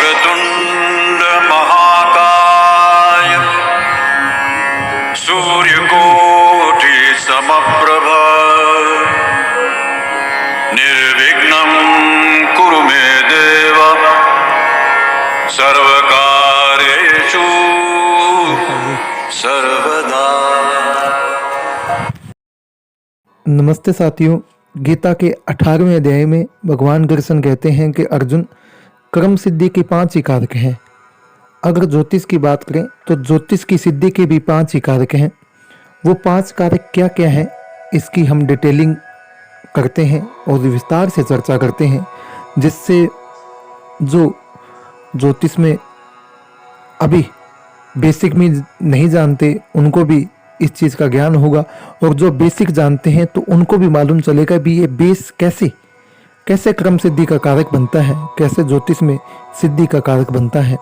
वक्रतुंड महाकाय सूर्यकोटि समप्रभ निर्विघ्नं कुरु मे देव सर्वकार्येषु सर्वदा। नमस्ते साथियों, गीता के 18वें अध्याय में भगवान कृष्ण कहते हैं कि अर्जुन, कर्म सिद्धि के 5 ही कारक हैं। अगर ज्योतिष की बात करें तो ज्योतिष की सिद्धि के भी 5 ही कारक हैं। वो 5 कारक क्या क्या हैं, इसकी हम डिटेलिंग करते हैं और विस्तार से चर्चा करते हैं, जिससे जो ज्योतिष में अभी बेसिक में नहीं जानते उनको भी इस चीज़ का ज्ञान होगा, और जो बेसिक जानते हैं तो उनको भी मालूम चलेगा भी ये बेस कैसे क्रम सिद्धि का कारक बनता है, कैसे ज्योतिष में सिद्धि का कारक बनता है।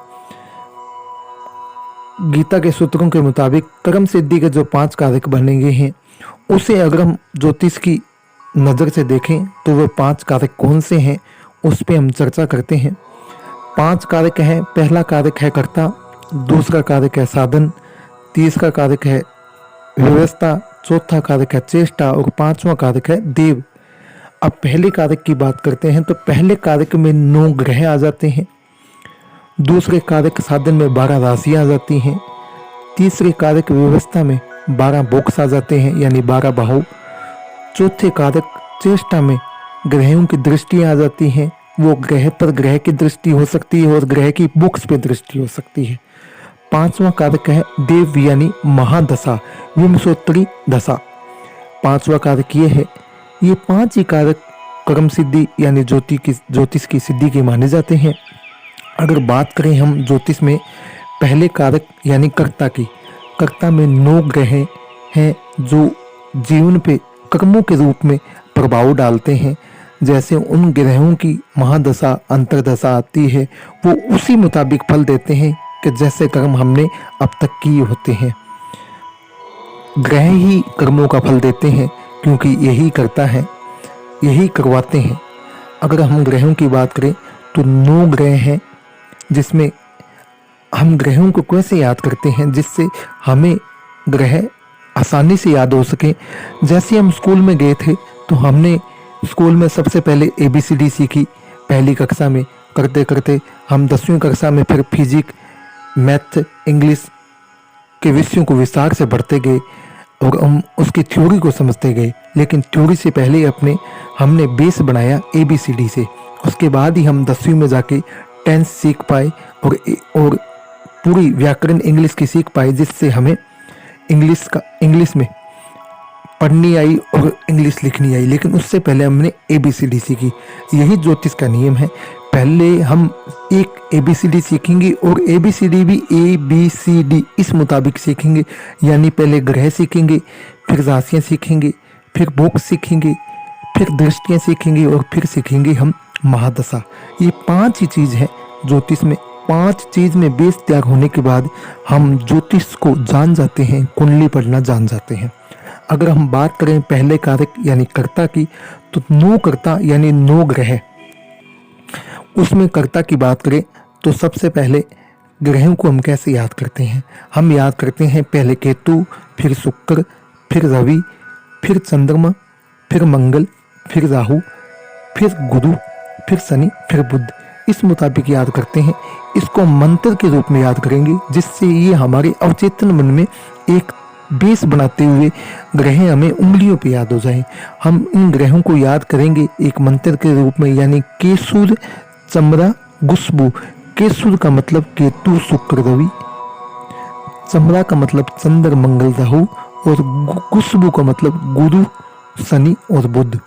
गीता के सूत्रों के मुताबिक कर्म सिद्धि के जो 5 कारक बनेंगे हैं, उसे अगर हम ज्योतिष की नज़र से देखें तो वो 5 कारक कौन से हैं, उस पर हम चर्चा करते हैं। 5 कारक हैं। पहला कारक है कर्ता, दूसरा कारक है साधन, तीसरा कारक है व्यवस्था, चौथा कारक है चेष्टा और 5वां कारक है देव। अब पहले कारक की बात करते हैं तो पहले कारक में 9 ग्रह आ जाते हैं, दूसरे कारक साधन में 12 राशियाँ आ जाती हैं, तीसरे कारक व्यवस्था में 12 बॉक्स आ जाते हैं यानी 12 बाहु, चौथे कारक चेष्टा में ग्रहों की दृष्टियाँ आ जाती हैं, वो ग्रह पर ग्रह की दृष्टि हो सकती है और ग्रह की बॉक्स पर दृष्टि हो सकती है। 5वां कारक है देव यानी महादशा, विंशोत्तरी दशा। 5वां कारक ये है। ये 5 ही कारक कर्म सिद्धि यानी ज्योतिष की सिद्धि के माने जाते हैं। अगर बात करें हम ज्योतिष में पहले कारक यानी कर्ता की, कर्ता में 9 ग्रह हैं जो जीवन पे कर्मों के रूप में प्रभाव डालते हैं। जैसे उन ग्रहों की महादशा अंतरदशा आती है, वो उसी मुताबिक फल देते हैं कि जैसे कर्म हमने अब तक किए होते हैं। ग्रह ही कर्मों का फल देते हैं, क्योंकि यही करता है, यही करवाते हैं। अगर हम ग्रहों की बात करें तो 9 ग्रह हैं, जिसमें हम ग्रहों को कैसे याद करते हैं जिससे हमें ग्रह आसानी से याद हो सके। जैसे हम स्कूल में गए थे तो हमने स्कूल में सबसे पहले ABCD सीखी पहली कक्षा में, करते करते हम 10वीं कक्षा में फिर फिजिक्स, मैथ, इंग्लिश के विषयों को विस्तार से बढ़ते गए और हम उसकी थ्योरी को समझते गए। लेकिन थ्योरी से पहले हमने बेस बनाया ABCD से। उसके बाद ही हम 10वीं में जाके टेंस सीख पाए और पूरी व्याकरण इंग्लिश की सीख पाए, जिससे हमें इंग्लिश में पढ़नी आई और इंग्लिश लिखनी आई। लेकिन उससे पहले हमने ABCD सीखी। यही ज्योतिष का नियम है। पहले हम एक ABCD सीखेंगे और ABCD भी ABCD इस मुताबिक सीखेंगे, यानी पहले ग्रह सीखेंगे, फिर राशियाँ सीखेंगे, फिर बॉक्स सीखेंगे, फिर दृष्टियाँ सीखेंगे और फिर सीखेंगे हम महादशा। ये 5 ही चीज़ है ज्योतिष में। 5 चीज़ में बेस त्याग होने के बाद हम ज्योतिष को जान जाते हैं, कुंडली पढ़ना जान जाते हैं। अगर हम बात करें पहले कारक यानी कर्ता की, तो 9 कर्ता यानी 9 ग्रह। उसमें कर्ता की बात करें तो सबसे पहले ग्रहों को हम कैसे याद करते हैं। हम याद करते हैं पहले केतु, फिर शुक्र, फिर रवि, फिर चंद्रमा, फिर मंगल, फिर राहु, फिर गुरु, फिर शनि, फिर बुध। इस मुताबिक याद करते हैं। इसको मंत्र के रूप में याद करेंगे, जिससे ये हमारे अवचेतन मन में एक बेस बनाते हुए ग्रह हमें उंगलियों पे याद हो जाए। हम इन ग्रहों को याद करेंगे एक मंत्र के रूप में, यानी केसुर चमरा गुस्बु। केसुर का मतलब केतु शुक्र रवि, चमरा का मतलब चंद्र मंगल राहु और गुस्बु का मतलब गुरु शनि और बुध।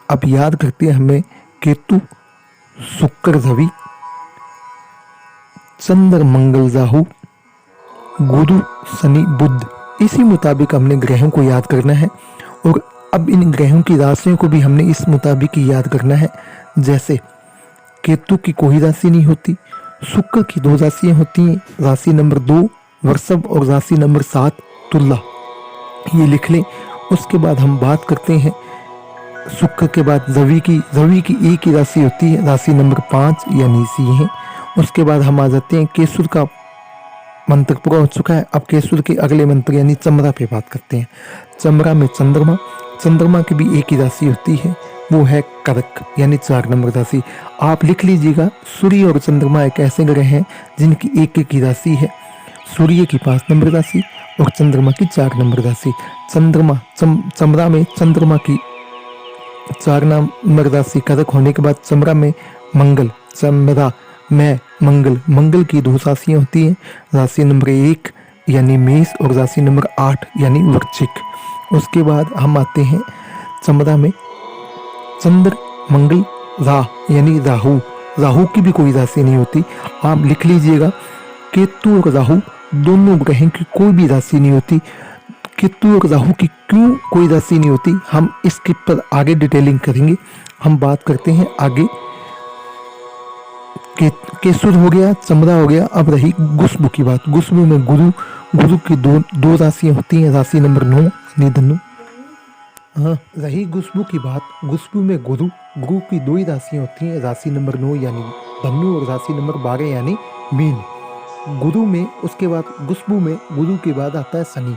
अब याद करते हैं हमें केतु शुक्र रवि, चंद्र मंगल राहु, गुरु शनि बुध। इसी मुताबिक हमने ग्रहों को याद करना है। और अब इन ग्रहों की राशियों को भी हमने इस मुताबिक ही याद करना है। जैसे केतु की कोई राशि नहीं होती, शुक्र की 2 राशियाँ होती हैं, राशि नंबर 2 वृषभ और राशि नंबर 7 तुला। ये लिख लें। उसके बाद हम बात करते हैं शुक्र के बाद रवि की एक ही राशि होती है, राशि नंबर 5 यानी सिंह है। उसके बाद हम आ जाते हैं केसुर का मंत्र पूरा हो चुका है। अब केसुर के अगले मंत्र यानी चमरा पे बात करते हैं। चमरा में चंद्रमा, चंद्रमा की भी एक ही राशि होती है, वो है कर्क यानी 4 नंबर राशि। आप लिख लीजिएगा, सूर्य और चंद्रमा एक ऐसे ग्रह हैं जिनकी एक एक ही राशि है। सूर्य की 5 नंबर राशि और चंद्रमा की 4 नंबर राशि। चंद्रमा चमरा में चंद्रमा की 4 नंबर राशि कर्क होने के बाद चमरा में मंगल, चमरा में मंगल, मंगल की 2 राशियां होती हैं, राशि नंबर 1 यानी मेष और राशि नंबर 8 यानी वृश्चिक। उसके बाद हम आते हैं चमरा में चंद्र मंगल राह यानी राहु, राहु की भी कोई राशि नहीं होती। आप लिख लीजिएगा, केतु और राहु दोनों ग्रहों की कोई भी राशि नहीं होती। केतु और राहु की क्यों कोई राशि नहीं होती, हम इसके पर आगे डिटेलिंग करेंगे। हम बात करते हैं आगे। केसुर हो गया, चमरा हो गया, अब रही गुस्बु की बात। गुस्बु में गुरु, गुरु की दो राशियां होती हैं, राशि नंबर 9 यानी धनु। हाँ, रही गुस्बु की बात। गुस्बु में गुरु, गुरु की 2 ही राशियां होती हैं, राशि नंबर 9 यानी धनु और राशि नंबर 12 यानी मीन। गुरु में उसके बाद गुस्बु में गुरु के बाद आता है शनि।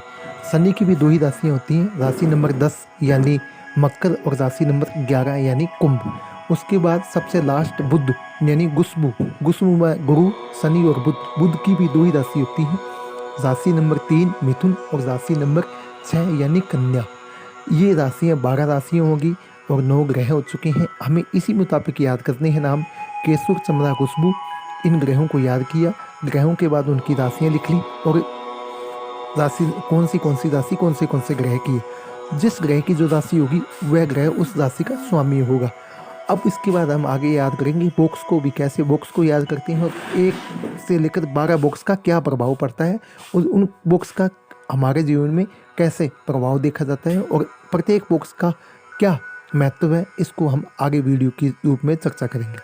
शनि की भी 2 ही राशियां होती हैं, राशि नंबर 10 यानी मकर और राशि नंबर 11 यानी कुंभ। उसके बाद सबसे लास्ट बुध यानी गुस्बु। गुस्बु में गुरु, शनि और बुध। बुध की भी 2 ही राशि होती हैं, राशि नंबर 3 मिथुन और राशि नंबर 6 यानी कन्या। ये राशियाँ 12 राशियाँ होगी और 9 ग्रह हो चुके हैं। हमें इसी मुताबिक याद करने हैं नाम। केसुर चमरा गुस्बु, इन ग्रहों को याद किया, ग्रहों के बाद उनकी राशियाँ लिख ली और राशि कौन सी राशि कौन से ग्रह की है। जिस ग्रह की जो राशि होगी वह ग्रह उस राशि का स्वामी होगा। अब इसके बाद हम आगे याद करेंगे बॉक्स को भी, कैसे बॉक्स को याद करते हैं और 1 से लेकर 12 बॉक्स का क्या प्रभाव पड़ता है और उन बॉक्स का हमारे जीवन में कैसे प्रभाव देखा जाता है और प्रत्येक बॉक्स का क्या महत्व है, इसको हम आगे वीडियो के रूप में चर्चा करेंगे।